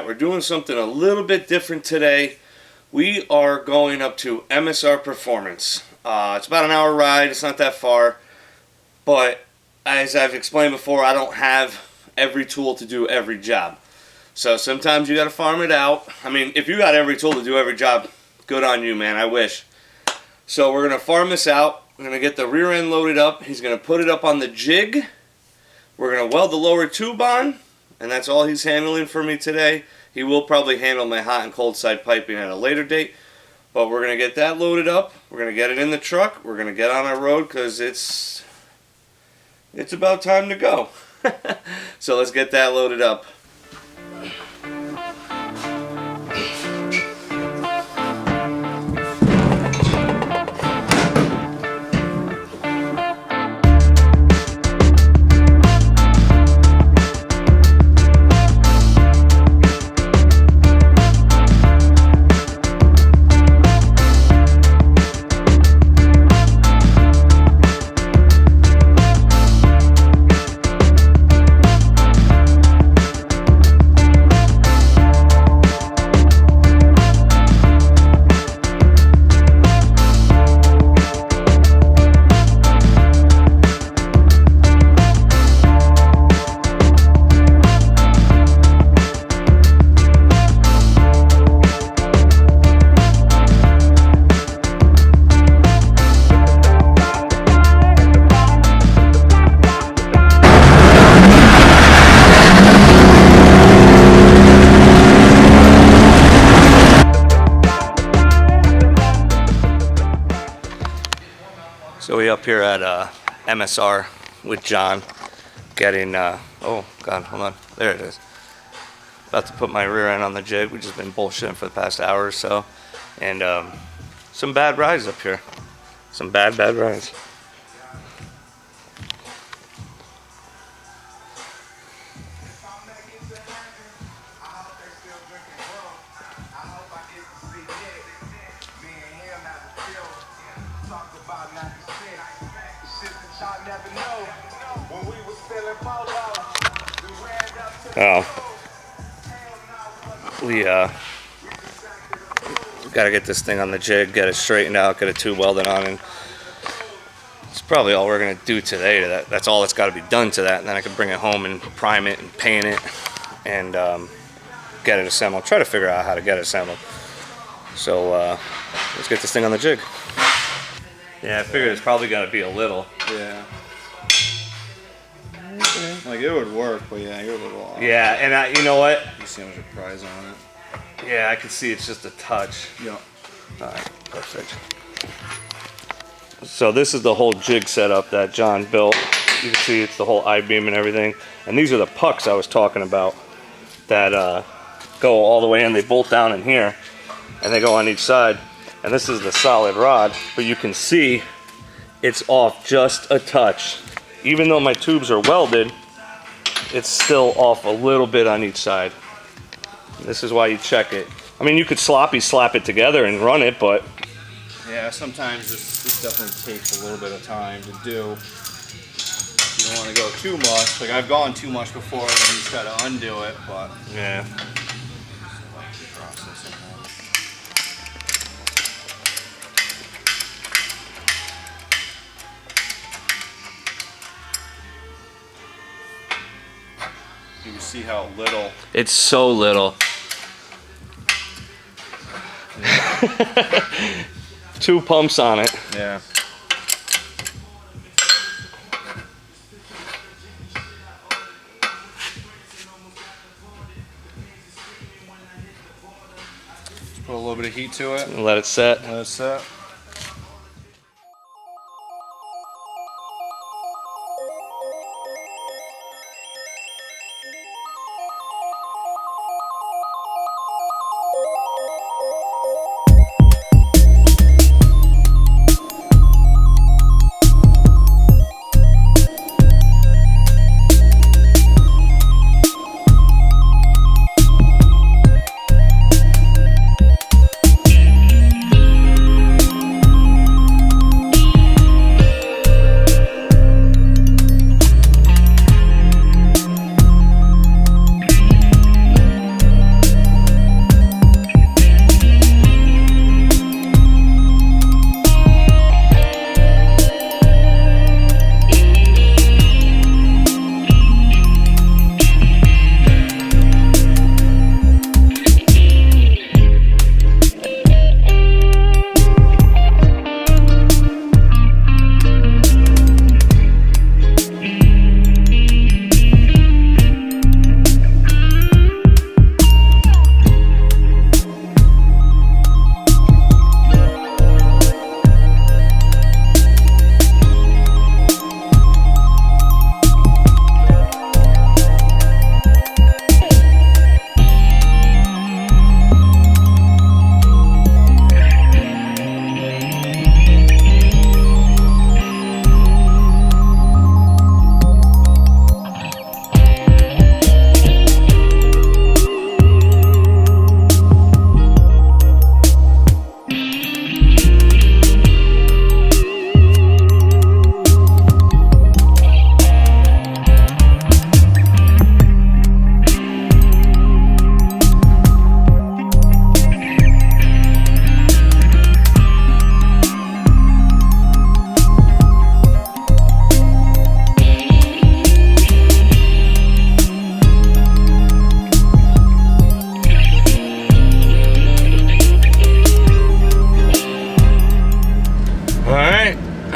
Alright, we're doing something a little bit different today. We are going up to MSR Performance. It's about an hour ride, it's not that far. But as I've explained before, I don't have every tool to do every job. So sometimes you gotta farm it out. I mean, if you got every tool to do every job, good on you, man, I wish. So we're gonna farm this out. We're gonna get the rear end loaded up. He's gonna put it up on the jig. We're gonna weld the lower tube on. And that's all he's handling for me today. He will probably handle my hot and cold side piping at a later date. But we're going to get that loaded up. We're going to get it in the truck. We're going to get on our road because it's about time to go. So let's get that loaded up. So we up here at MSR with John, getting, oh God, hold on, there it is. About to put my rear end on the jig. We've just been bullshitting for the past hour or so. And some bad rides up here. Some bad rides. Oh, we gotta get this thing on the jig, get it straightened out, get a tube welded on, and it's probably all we're gonna do today. That's all that's got to be done to that, and then I can bring it home and prime it and paint it and get it assembled. Try to figure out how to get it assembled. So let's get this thing on the jig. Yeah, I figured it's probably gonna be a little. Yeah. Like it would work, but yeah, you're a little off. Yeah, and you know what? You see how much prize on it? Yeah, I can see it's just a touch. Yeah. Alright, perfect. So this is the whole jig setup that John built. You can see it's the whole I-beam and everything. And these are the pucks I was talking about that go all the way in. They bolt down in here and they go on each side. And this is the solid rod, but you can see it's off just a touch. Even though my tubes are welded, it's still off a little bit on each side. This is why you check it. I mean, you could sloppy slap it together and run it, but... Yeah, sometimes this definitely takes a little bit of time to do. You don't want to go too much. Like, I've gone too much before and you just got to undo it, but... Yeah. You can see how little. It's so little. 2 pumps on it. Yeah. Just put a little bit of heat to it. And let it set. Let it set.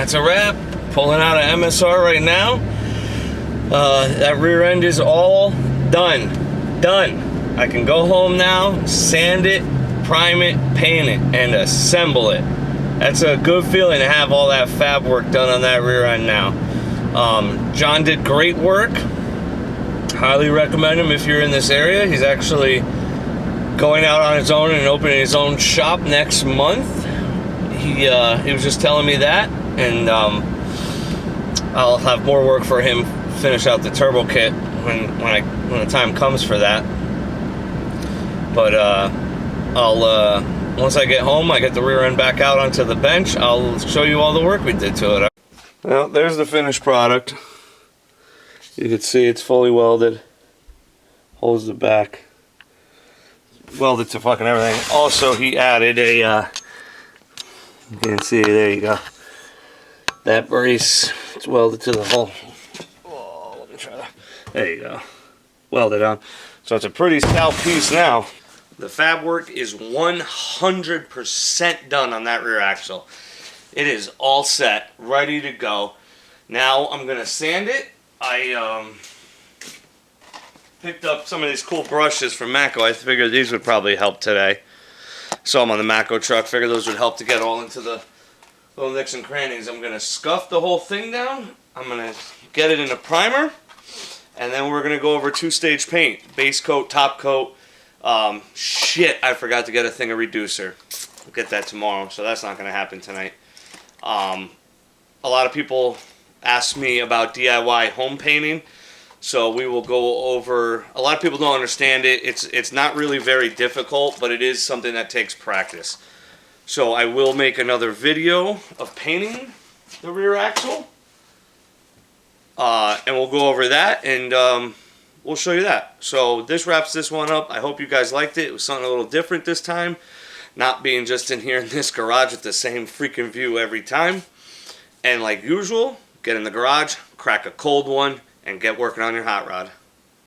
that's a wrap. Pulling out of MSR right now. That rear end is all done. I can go home now, sand it, prime it, paint it, and assemble it. That's a good feeling to have all that fab work done on that rear end now. John did great work. Highly recommend him if you're in this area. He's actually going out on his own and opening his own shop next month. He was just telling me that, and I'll have more work for him finish out the turbo kit when the time comes for that. But I'll once I get home, I get the rear end back out onto the bench, I'll show you all the work we did to it. Well, there's the finished product. You can see it's fully welded. Holds the back. Welded to fucking everything. Also, he added a, you can see, there you go. That brace, it's welded to the hull. Oh, let me try to, there you go. Welded on. So it's a pretty stout piece now. The fab work is 100% done on that rear axle. It is all set, ready to go. Now I'm gonna sand it. I picked up some of these cool brushes from Mako. I figured these would probably help today. Saw them on the Mako truck. Figured those would help to get all into the little nicks and crannies. I'm gonna scuff the whole thing down. I'm gonna get it in a primer, and then we're gonna go over two-stage paint: base coat, top coat. Shit, I forgot to get a thing of reducer. We'll get that tomorrow, so that's not going to happen tonight. A lot of people ask me about DIY home painting, so we will go over. A lot of people don't understand it. It's not really very difficult, but it is something that takes practice. So I will make another video of painting the rear axle, and we'll go over that, and we'll show you that. So this wraps this one up. I hope you guys liked it. It was something a little different this time. Not being just in here in this garage with the same freaking view every time. And like usual, get in the garage, crack a cold one, and get working on your hot rod.